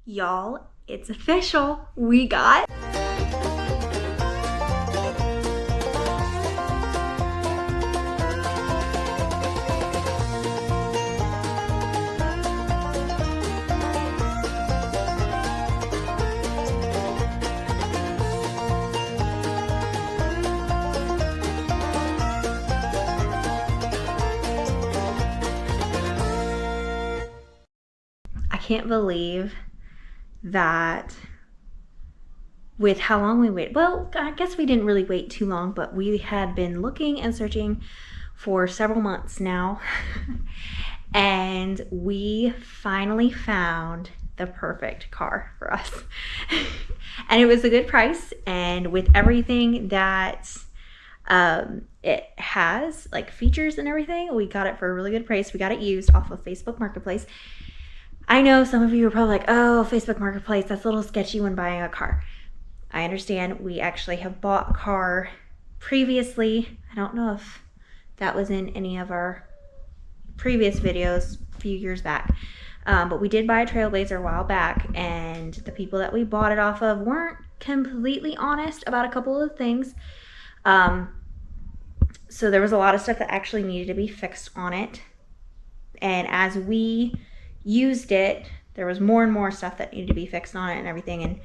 Y'all, it's official. We got I can't believe that with how long we waited. Well, I guess we didn't really wait too long, but we had been looking and searching for several months now. And we finally found the perfect car for us. And it was a good price, and with everything that it has, like features and everything, we got it for a really good price. We got it used off of Facebook Marketplace. I know some of you are probably like, oh, Facebook Marketplace, that's a little sketchy when buying a car. I understand. We actually have bought a car previously. I don't know if that was in any of our previous videos a few years back. But we did buy a Trailblazer a while back, and the people that we bought it off of weren't completely honest about a couple of things. So there was a lot of stuff that actually needed to be fixed on it. And as we used it, there was more and more stuff that needed to be fixed on it and everything, and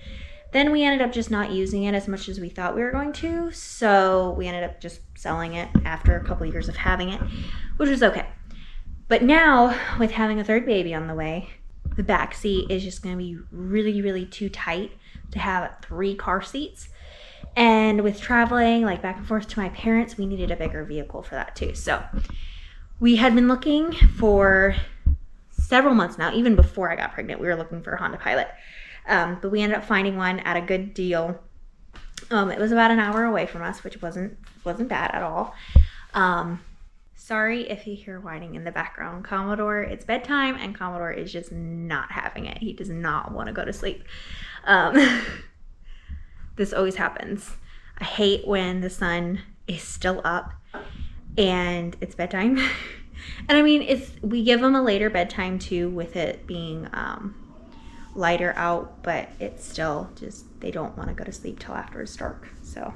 then we ended up just not using it as much as we thought we were going to, so we ended up just selling it after a couple of years of having it, which was okay. But now, with having a third baby on the way, the back seat is just going to be really, really too tight to have 3 car seats. And with traveling like back and forth to my parents, we needed a bigger vehicle for that too. So we had been looking for several months now. Even before I got pregnant, we were looking for a Honda Pilot. But we ended up finding one at a good deal. It was about an hour away from us, which wasn't bad at all. Sorry if you hear whining in the background. Commodore, it's bedtime, and Commodore is just not having it. He does not want to go to sleep. This always happens. I hate when the sun is still up and it's bedtime. And I mean, we give them a later bedtime too, with it being lighter out, but it's still just, they don't want to go to sleep till after it's dark. So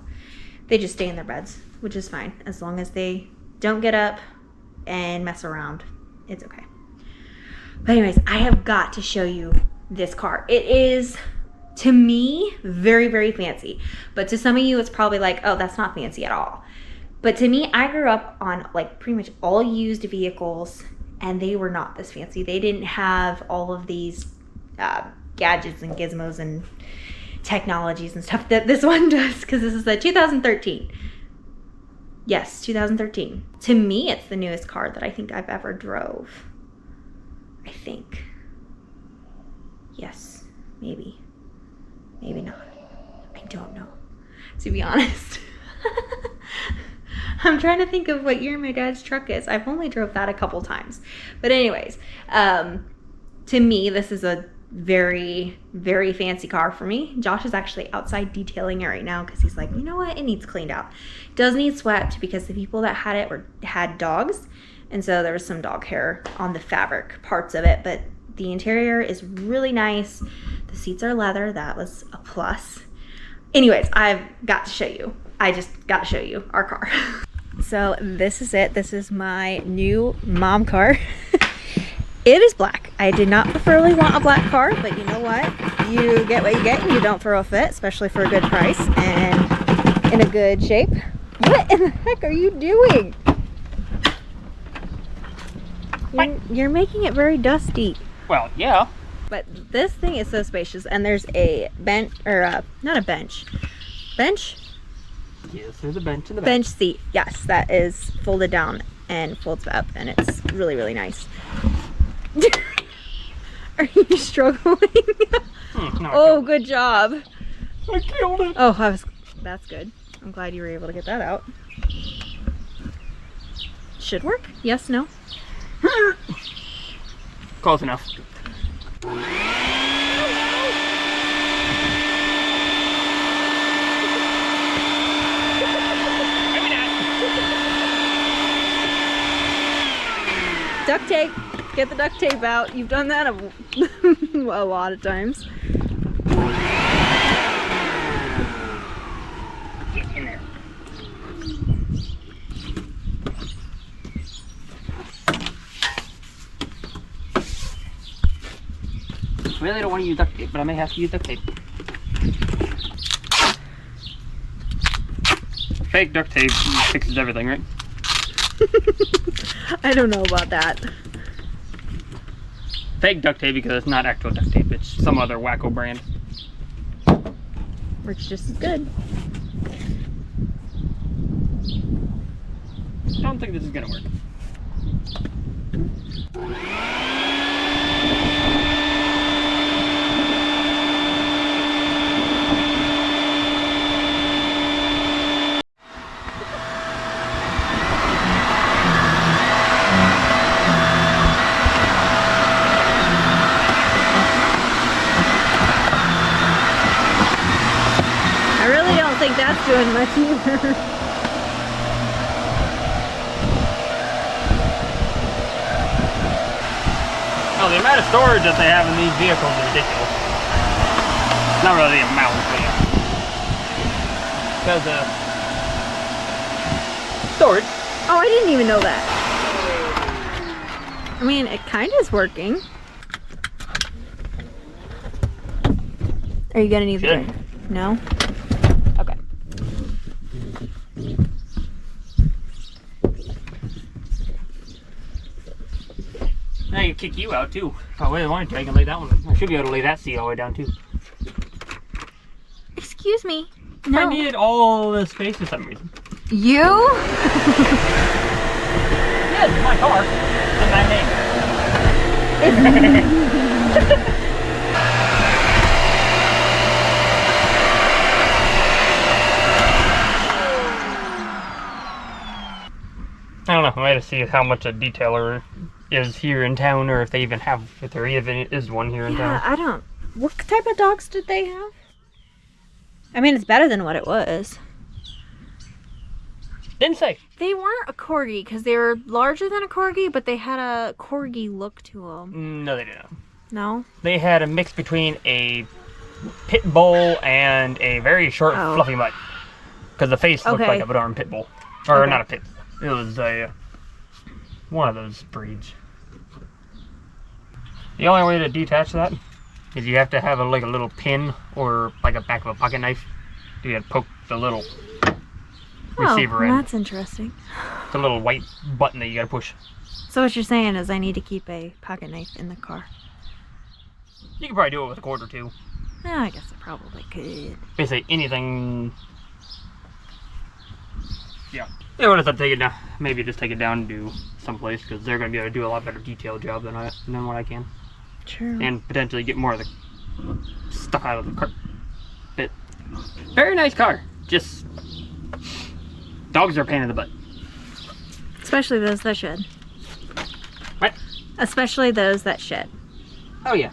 they just stay in their beds, which is fine. As long as they don't get up and mess around, it's okay. But anyways, I have got to show you this car. It is, to me, very, very fancy. But to some of you, it's probably like, oh, that's not fancy at all. But to me, I grew up on like pretty much all used vehicles, and they were not this fancy. They didn't have all of these gadgets and gizmos and technologies and stuff that this one does, because this is a 2013. Yes, 2013. To me, it's the newest car that I think I've ever drove. I think. Yes, maybe. Maybe not. I don't know, to be honest. I'm trying to think of what year my dad's truck is. I've only drove that a couple times. But anyways, to me, this is a very, very fancy car for me. Josh is actually outside detailing it right now because he's like, you know what? It needs cleaned out. It does need swept because the people that had it had dogs. And so there was some dog hair on the fabric parts of it. But the interior is really nice. The seats are leather. That was a plus. Anyways, I've got to show you. I just got to show you our car. So this is it. This is my new mom car. It is black. I did not preferably want a black car, but you know what? You get what you get, and you don't throw a fit, especially for a good price and in a good shape. What in the heck are you doing? You're making it very dusty. Well, yeah. But this thing is so spacious, and there's a bench, or not a bench. Bench? Yes, there's a bench in the back. Bench seat. Yes, that is folded down and folds up, and it's really, really nice. Are you struggling? Oh, good job. I killed it. Oh, that's good. I'm glad you were able to get that out. Should work? Yes, no? Close enough. Duct tape. Get the duct tape out. You've done that A lot of times. Get in there. Really don't want to use duct tape, but I may have to use duct tape. Fake duct tape fixes everything, right? I don't know about that. Fake duct tape because it's not actual duct tape, it's some other wacko brand. Works just as good. I don't think this is gonna work. I really don't think that's doing much either. Oh, the amount of storage that they have in these vehicles is ridiculous. Not really the amount, but yeah. Because, storage. Oh, I didn't even know that. I mean, it kind of is working. Are you gonna need the Sure. drink? No? Okay. Now you kick you out too. If I really wanted to, I can lay that one. I should be able to lay that seat all the way down too. Excuse me. I No. needed all the space for some reason. You? Yeah, it's my car. It's my name. I don't know. I might have to see how much a detailer is here in town, or if they even have, if there even is one here in Yeah, town. I don't. What type of dogs did they have? I mean, it's better than what it was. Didn't say. They weren't a corgi because they were larger than a corgi, but they had a corgi look to them. No, they didn't. No? They had a mix between a pit bull and a very short, Oh. fluffy mutt. Because the face looked Okay. like a Bedouin pit bull, or Okay. not a pit. It was a one of those breeds. The only way to detach that is you have to have like a little pin or like a back of a pocket knife. You have to poke the little receiver oh, in. that's interesting. It's a little white button that you gotta push. So what you're saying is I need to keep a pocket knife in the car. You can probably do it with a cord or two. Yeah, I guess I probably could. Basically anything. Yeah. Yeah, we'll just have to take it down. Maybe just take it down and do someplace because they're gonna be able to do a lot better detail job than what I can, True. and potentially get more of the stuff out of the car. But very nice car. Just dogs are a pain in the butt. Especially those that shed. What? Especially those that shed. Oh yeah.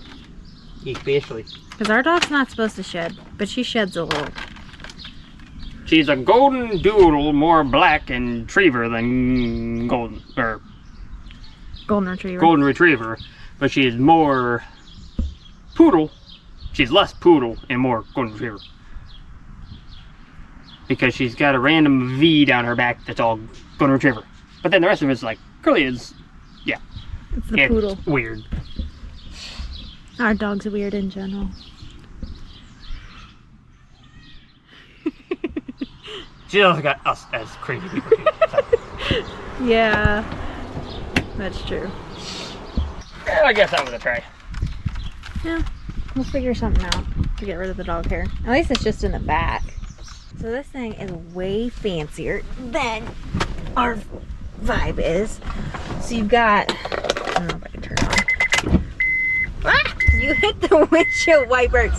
Especially. Because our dog's not supposed to shed, but she sheds a little. She's a golden doodle, more black and retriever than golden Golden retriever. but she is more poodle. She's less poodle and more golden retriever because she's got a random V down her back that's all golden retriever. But then the rest of it's like curly is, It's the poodle. weird. Our dogs are weird in general. She also got us as crazy people too. So, Yeah, that's true. yeah, I guess that was a try. Yeah, we'll figure something out to get rid of the dog hair. At least it's just in the back. So this thing is way fancier than our Vibe is. So you've got, I don't know if I can turn it on. Ah! You hit the windshield wipers.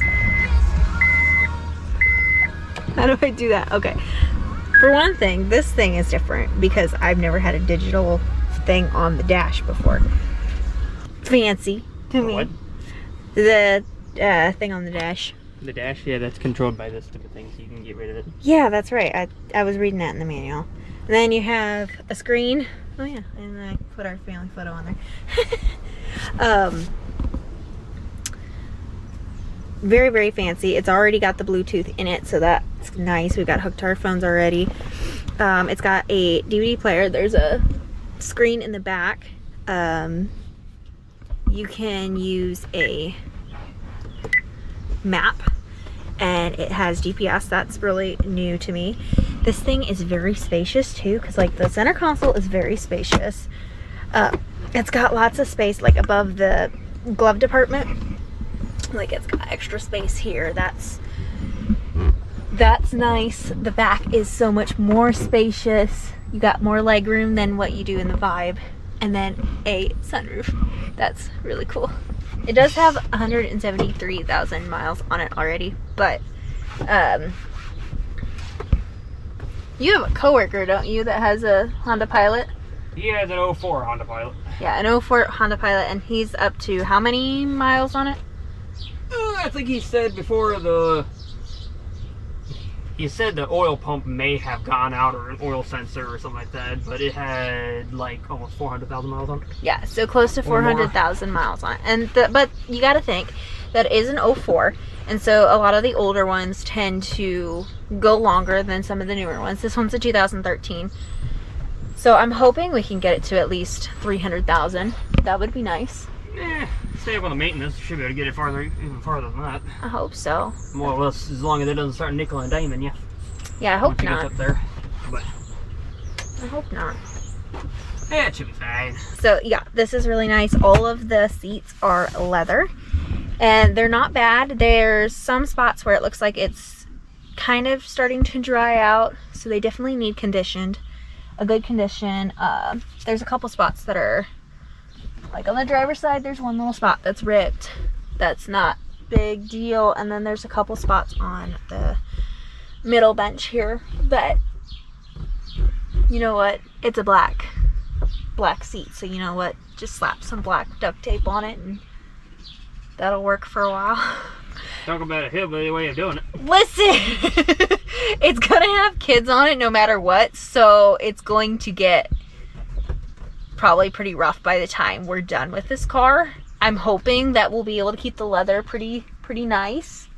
How do I do that? Okay. For one thing, this thing is different because I've never had a digital thing on the dash before. Fancy to me. What? The thing on the dash. The dash? Yeah, that's controlled by this stupid thing, so you can get rid of it. Yeah, that's right. I was reading that in the manual. And then you have a screen. Oh yeah, and I put our family photo on there. very, very fancy. It's already got the Bluetooth in it, so that's nice. We've got hooked to our phones already. It's got a DVD player. There's a screen in the back. You can use a map, and it has GPS. That's really new to me. This thing is very spacious too, because like the center console is very spacious. It's got lots of space like above the glove department. Like it's got extra space here. That's nice. The back is so much more spacious. You got more leg room than what you do in the Vibe, and then a sunroof. That's really cool. It does have 173,000 miles on it already, but you have a coworker, don't you, that has a Honda Pilot? He has an 04 Honda Pilot. Yeah, an 04 Honda Pilot, and he's up to how many miles on it? I think he said before he said the oil pump may have gone out, or an oil sensor or something like that, but it had like almost 400,000 miles on it. Yeah, so close to 400,000 miles on it. And but you got to think that it is an 04, and so a lot of the older ones tend to go longer than some of the newer ones. This one's a 2013. So I'm hoping we can get it to at least 300,000. That would be nice. Stay up on the maintenance. Should be able to get it even farther than that. I hope so. More or less, as long as it doesn't start nickel and diming you. Yeah, I hope Once it not. gets up there. But I hope not. yeah, it should be fine. So yeah, this is really nice. All of the seats are leather, and they're not bad. There's some spots where it looks like it's kind of starting to dry out, so they definitely need conditioned. A good condition. There's a couple spots that are, like on the driver's side, there's one little spot that's ripped. That's not big deal. And then there's a couple spots on the middle bench here. But you know what? It's a black seat. So you know what? Just slap some black duct tape on it and that'll work for a while. Talk about a hillbilly way of doing it. Listen! It's gonna have kids on it no matter what. So it's going to get probably pretty rough by the time we're done with this car. I'm hoping that we'll be able to keep the leather pretty nice.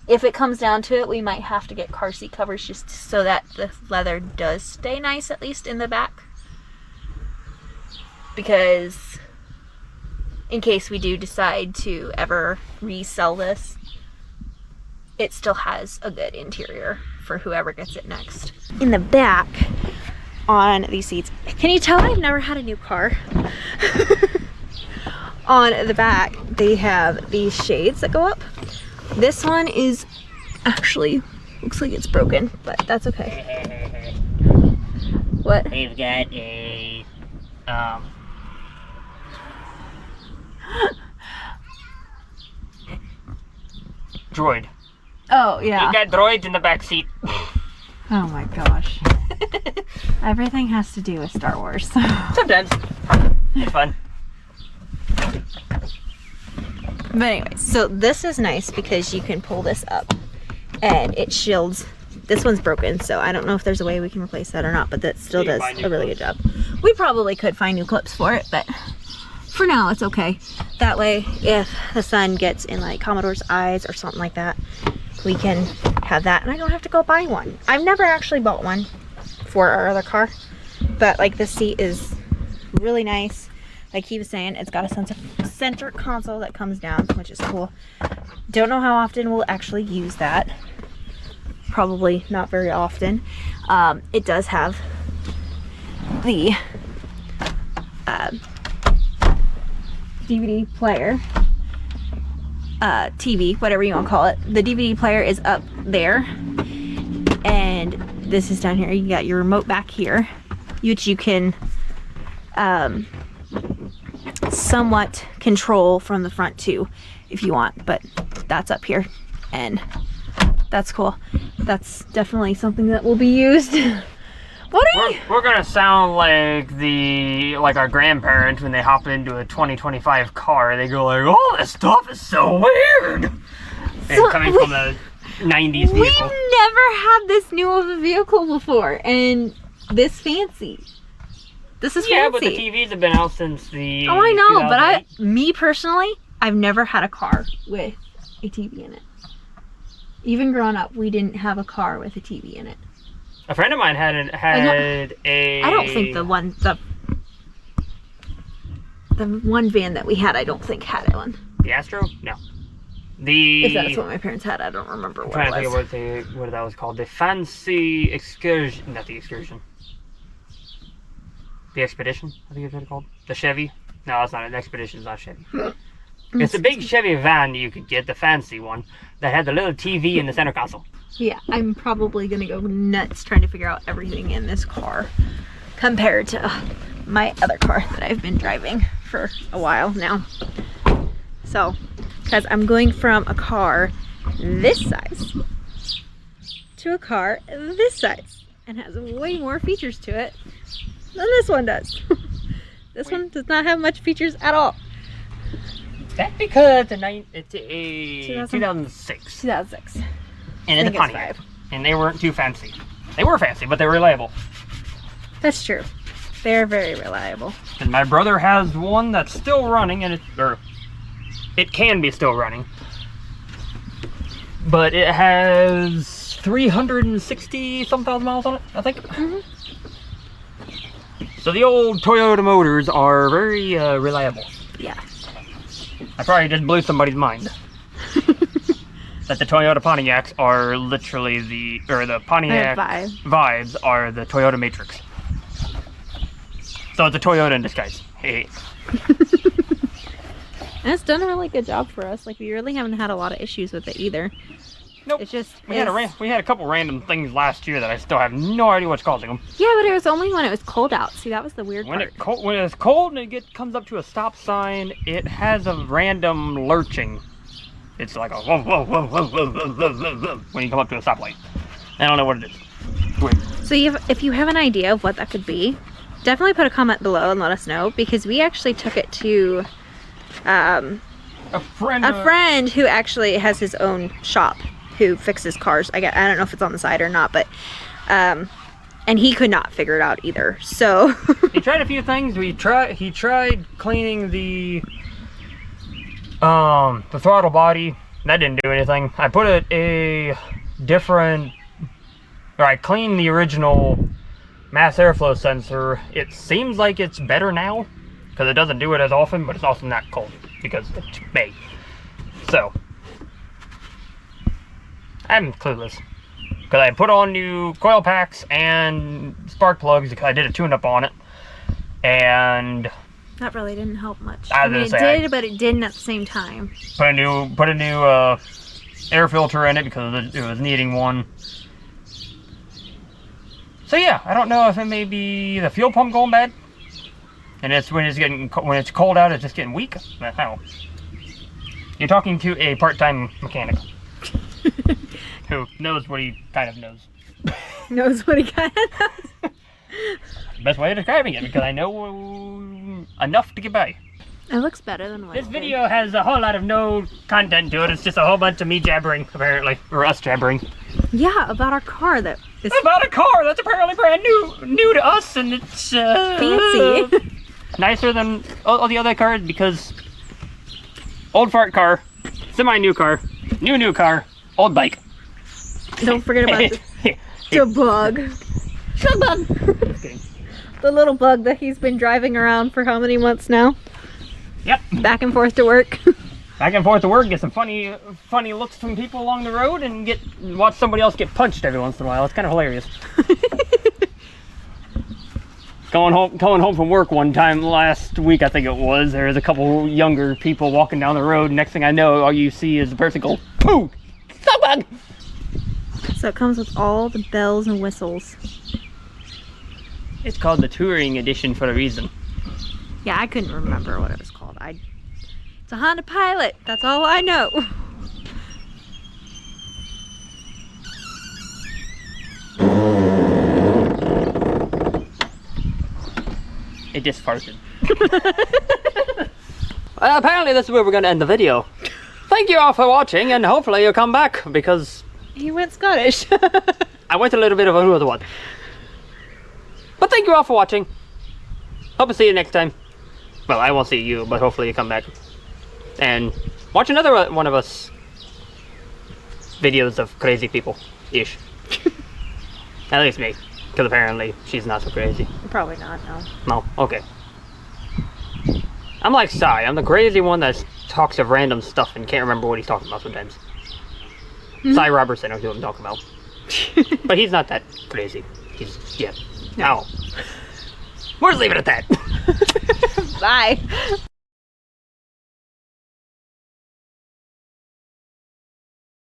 If it comes down to it, we might have to get car seat covers just so that the leather does stay nice, at least in the back. Because in case we do decide to ever resell this, it still has a good interior for whoever gets it next. In the back, on these seats, can you tell I've never had a new car? On the back, they have these shades that go up. This one is actually, looks like it's broken, but that's okay. What? They've got a droid. Oh yeah. You got droids in the back seat. Oh my gosh. Everything has to do with Star Wars. Sometimes. It's fun. But anyway, so this is nice because you can pull this up and it shields. This one's broken, so I don't know if there's a way we can replace that or not, but that still does a really good job. We probably could find new clips for it, but for now it's okay. That way, if the sun gets in like Commodore's eyes or something like that, we can have that, and I don't have to go buy one. I've never actually bought one for our other car, but like this seat is really nice. Like he was saying, it's got a center console that comes down, which is cool. Don't know how often we'll actually use that. Probably not very often. It does have the DVD player, TV, whatever you want to call it. The DVD player is up there, and this is down here. You got your remote back here, which you can somewhat control from the front too if you want, but that's up here, and that's cool. That's definitely something that will be used. We're gonna sound like our grandparents when they hop into a 2025 car. They go like, "Oh, this stuff is so weird." And coming from a 90s vehicle. We've never had this new of a vehicle before, and this fancy. This is fancy. Yeah, but the TVs have been out since the. Oh, I know, but 2008. me personally, I've never had a car with a TV in it. Even growing up, we didn't have a car with a TV in it. A friend of mine had a. I don't think the one van that we had, I don't think had one. The Astro? No. If that's what my parents had, I don't remember what it was. I'm trying to think of what that was called. The Fancy Excursion. Not the Excursion. The Expedition, I think it's what it's called. The Chevy. No, it's not an Expedition. It's not Chevy. It's a big Chevy van that you could get, the fancy one, that had the little TV in the center console. Yeah, I'm probably going to go nuts trying to figure out everything in this car compared to my other car that I've been driving for a while now. So, because I'm going from a car this size to a car this size and has way more features to it than this one does. This one does not have much features at all. That's because it's a 2006. 2006. And it's a Pontiac. And they weren't too fancy. They were fancy, but they were reliable. That's true. They're very reliable. And my brother has one that's still running, and it can be still running. But it has 360 some thousand miles on it, I think. Mm-hmm. So the old Toyota motors are very reliable. Yeah. I probably just blew somebody's mind. That the Toyota Pontiacs are literally the Pontiac vibes are the Toyota Matrix. So it's a Toyota in disguise. Hey. And it's done a really good job for us. Like, we really haven't had a lot of issues with it either. Nope. It's just we had a couple random things last year that I still have no idea what's causing them. Yeah, but it was only when it was cold out. See, that was the weird part. When it's cold and it comes up to a stop sign, it has a random lurching. It's like a whoa, whoa, whoa, whoa, whoa, whoa, whoa, whoa, whoa, when you come up to a stoplight. I don't know what it is. It's weird. So if you have an idea of what that could be, definitely put a comment below and let us know, because we actually took it to a friend who actually has his own shop who fixes cars. I don't know if it's on the side or not, but and he could not figure it out either. So he tried a few things. He tried cleaning the throttle body. That didn't do anything. I put I cleaned the original mass airflow sensor. It seems like it's better now because it doesn't do it as often, but it's also not cold because it's May. So I'm clueless because I put on new coil packs and spark plugs because I did a tune-up on it, and that really didn't help much. I mean, it did, but it didn't at the same time. Put a new air filter in it because it was needing one. So yeah, I don't know if it may be the fuel pump going bad, and it's when it's cold out, it's just getting weak. How? You're talking to a part-time mechanic who knows what he kind of knows. Knows what he kind of knows. Best way of describing it, because I know enough to get by. It looks better than what this video has a whole lot of no content to it. It's just a whole bunch of me jabbering, apparently, or us jabbering. Yeah, about our car that is about a car that's apparently brand new to us, and it's fancy, nicer than all the other cars because old fart car, semi-new car, new car, old bike. Don't forget about the bug. The bug. The little bug that he's been driving around for how many months now? Yep. Back and forth to work. Back and forth to work, get some funny looks from people along the road, and watch somebody else get punched every once in a while. It's kind of hilarious. Going home from work one time last week, I think it was, there was a couple younger people walking down the road. Next thing I know, all you see is the person go, "Pooh! Stop!" So it comes with all the bells and whistles. It's called the Touring Edition for a reason. Yeah, I couldn't remember what it was called. It's a Honda Pilot. That's all I know. It just farted. Well, apparently this is where we're going to end the video. Thank you all for watching, and hopefully you'll come back, because he went Scottish. I went a little bit of a other one. But thank you all for watching. Hope to see you next time. Well, I won't see you, but hopefully you come back and watch another one of us videos of crazy people. Ish. At least me. Because apparently she's not so crazy. Probably not, no. No? Okay. I'm like Sai. I'm the crazy one that talks of random stuff and can't remember what he's talking about sometimes. Sai Robertson, I know what I'm talking about. But he's not that crazy. He's, yeah. No. We'll just leave it at that. Bye.